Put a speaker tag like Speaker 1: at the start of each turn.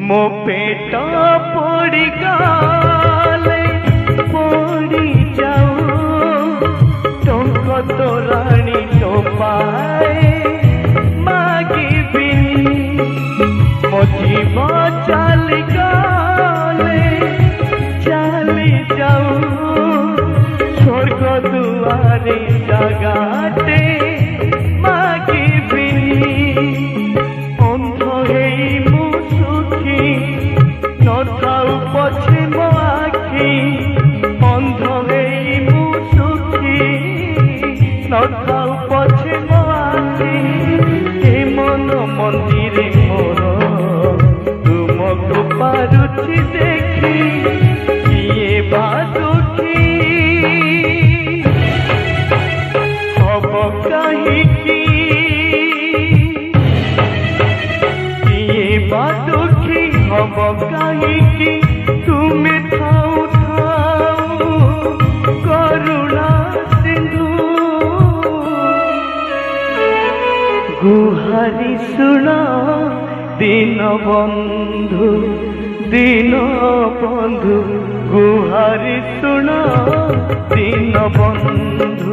Speaker 1: मो पेट पड़ी गले पड़ी जाऊ टंक तोराणी टोपाए मागिबिनी मो जीव चली गले चली जाऊ स्वर्ग दुआरे जगाते मागिबिनी अंध हेई मु सुखी नथाऊ पछे मो आखि अंध हेई मु सुखी नथाऊ पछे मो आखि ए मन मंदिरे मोर तुमको पारुछि देखी किए बा दुखी हब काहिकी दुखी हब काहिकी तुमे थाऊ थाऊ करुणा सिंधु गुहारी सुन दीन बंधु गुहारी सुन दीन बंधु